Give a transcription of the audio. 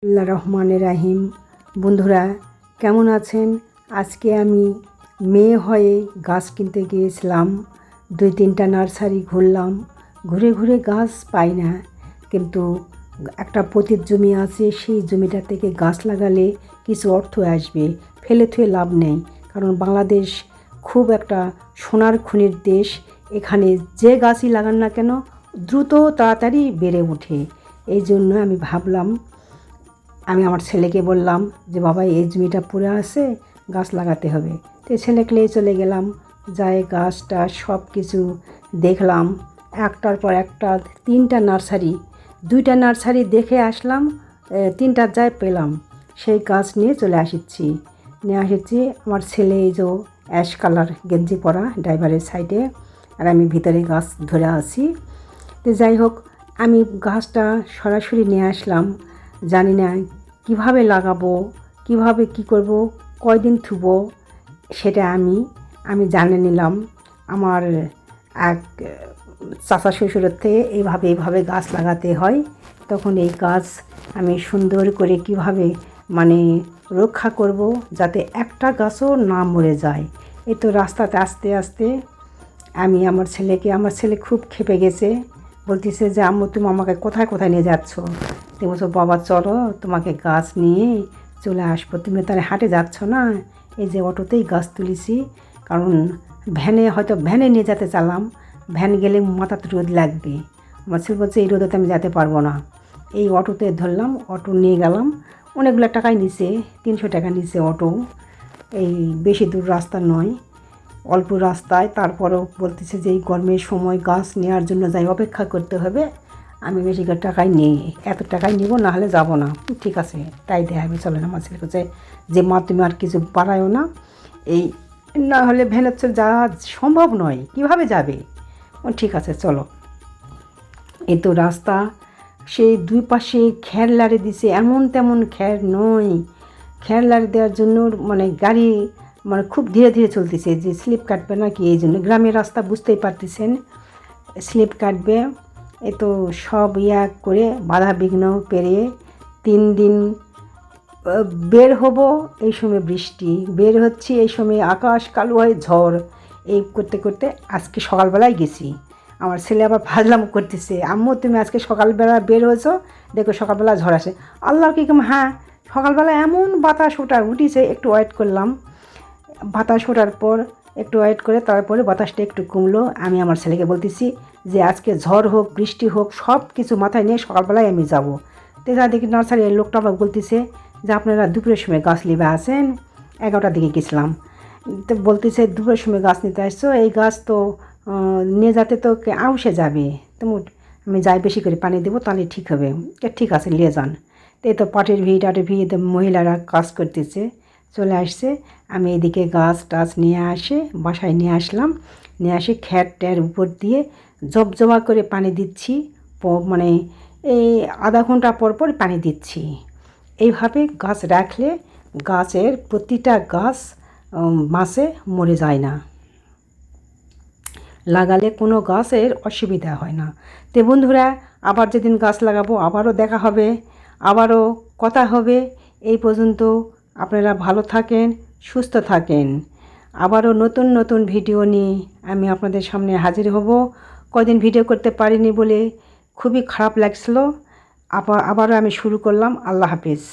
আল্লাহ রহমানের রাহিম। বন্ধুরা কেমন আছেন? আজকে আমি মেয়ে হয়ে গাছ কিনতে গিয়েছিলাম। 2-3টা নার্সারি ঘুরলাম, ঘুরে ঘুরে গাছ পাই না, কিন্তু একটা পতিত জমি আছে, সেই জমিটা থেকে গাছ লাগালে কিছু অর্থ আসবে, ফেলে থুয়ে লাভ নেই। কারণ বাংলাদেশ খুব একটা সোনার খনির দেশ। এখানে যে গাছই লাগান না কেন দ্রুত তাড়াতাড়ি বেড়ে ওঠে। এই জন্য আমি ভাবলাম, আমি আমার ছেলেকে বললাম যে বাবা এই জমিটা পড়ে আছে, গাছ লাগাতে হবে। তো ছেলেকে নিয়ে চলে গেলাম, যাই গাছটা সব কিছু দেখলাম, একটার পর একটা 3টা নার্সারি, 2টা নার্সারি দেখে আসলাম, 3টার যাই পেলাম, সেই গাছ নিয়ে চলে আসছি। আমার ছেলে এই যে অ্যাশ কালার গেঞ্জি পরা ড্রাইভারের সাইডে, আর আমি ভিতরে গাছ ধরে আছি। তো যাই হোক, আমি গাছটা সরাসরি নিয়ে আসলাম। জানি না কিভাবে লাগাবো, কিভাবে কি করব, কয়দিন থুবো, সেটা আমি জানে নিলাম আমার এক চাচা শ্বশুরের থেকে। এইভাবে গাছ লাগাতে হয়। তখন এই গাছ আমি সুন্দর করে কিভাবে রক্ষা করব যাতে একটা গাছও না মরে যায়। এই তো রাস্তাতে আস্তে আস্তে আমার ছেলে খুব ক্ষেপে গেছে, বলতেছে যে আম্মু তুমি আমাকে কোথায় কোথায় নিয়ে যাচ্ছ? তুমি বলছো বাবা চলো তোমাকে গাছ নিয়ে চলে আসবো, তুমি তাহলে হাটে যাচ্ছ না? এই যে অটোতেই গাছ তুলেছি, কারণ ভ্যানে নিয়ে যেতে চালাম, ভ্যান গেলে মাথাতে রোদ লাগবে। আমার ছেলে বলছে এই রোদে আমি যেতে পারবো না। এই অটোতে ধরলাম, অটো নিয়ে গেলাম। অনেকগুলো টাকাই নিছে, 300 টাকা নিছে অটো। এই বেশি দূর রাস্তা নয়, অল্প রাস্তায়। তারপরেও বলতেছে যে এই গরমের সময় গাছ নেওয়ার জন্য যাই অপেক্ষা করতে হবে, আমি বেশি টাকায় নেই, এত টাকায় নিব, না হলে যাবো না। ঠিক আছে, তাই দেখাবে, চলে না। আমার ছেলে বলছে যে মা তুমি আর কিছু বাড়ায়ও না, এই না হলে ভ্যানের যাওয়া সম্ভব নয়, কিভাবে যাবে? ঠিক আছে চলো। এই তো রাস্তা, সেই 2 পাশে খ্যার লাড়ে দিছে, এমন তেমন খ্যার নয়। খ্যার লাড়ে দেওয়ার জন্য গাড়ি খুব ধীরে ধীরে চলতেছে, যে স্লিপ কাটবে নাকি, এই জন্য। গ্রামের রাস্তা বুঝতেই পারতেছেন, স্লিপ কাটবে। এ তো সব করে বাধা বিঘ্ন পেরিয়ে 3 দিন বের হব, এই সময় বৃষ্টি, বের হচ্ছি এই সময় আকাশ কালো হয়ে ঝড়। এই করতে করতে আজকে সকালবেলায় গেছি। আমার ছেলে আবার ফাজলাম করতেছে, আম্মু তুমি আজকে সকালবেলা বের হয়েছো, দেখো সকালবেলা ঝড় আসে। আল্লাহর কি হ্যাঁ, সকালবেলা এমন বাতাস উঠিছে, একটু ওয়েট করলাম। বাতাস ওঠার পর একটু ওয়েট করে তারপরে বাতাসটা একটু কমলো। আমি আমার ছেলেকে বলতেছি যে আজকে ঝড় হোক বৃষ্টি হোক সব কিছু মাথায় নিয়ে সকালবেলায় আমি যাব। তো যা দেখি নার্সারির লোকটা আবার বলতেছে যে আপনারা দুপুরের সময় গাছ নিবে আসেন। 11টার দিকে গেছিলাম, তো বলতেছে দুপুরের সময় গাছ নিতে আসছো, এই গাছ তো নিয়ে যেতে তো আউসে যাবে, তো আমি যাই বেশি করে পানি দেবো তাহলে ঠিক হবে। ঠিক আছে নিয়ে যান। তো এই তো পাটের ভিড় মহিলারা কাজ করতেছে, চলে আসছে। আমি এদিকে গাছ টাছ নিয়ে বাসায় নিয়ে আসলাম, নিয়ে আসে খ্যার ট্যার উপর দিয়ে জবজবা করে পানি দিচ্ছি। এই আধা ঘন্টা পর পর পানি দিচ্ছি। এইভাবে গাছ রাখলে গাছের প্রতিটা গাছ মাসে মরে যায় না, লাগালে কোনো গাছের অসুবিধা হয় না। তো বন্ধুরা, আবার যেদিন গাছ লাগাবো আবারও দেখা হবে, আবারও কথা হবে। এই পর্যন্ত আপনারা ভালো থাকেন, সুস্থ থাকেন। আবারও নতুন নতুন ভিডিও নিয়ে আমি আপনাদের সামনে হাজির হব। কদিন ভিডিও করতে পারিনি বলে খুবই খারাপ লাগছিল। আবারও আমি শুরু করলাম। আল্লাহ হাফেজ।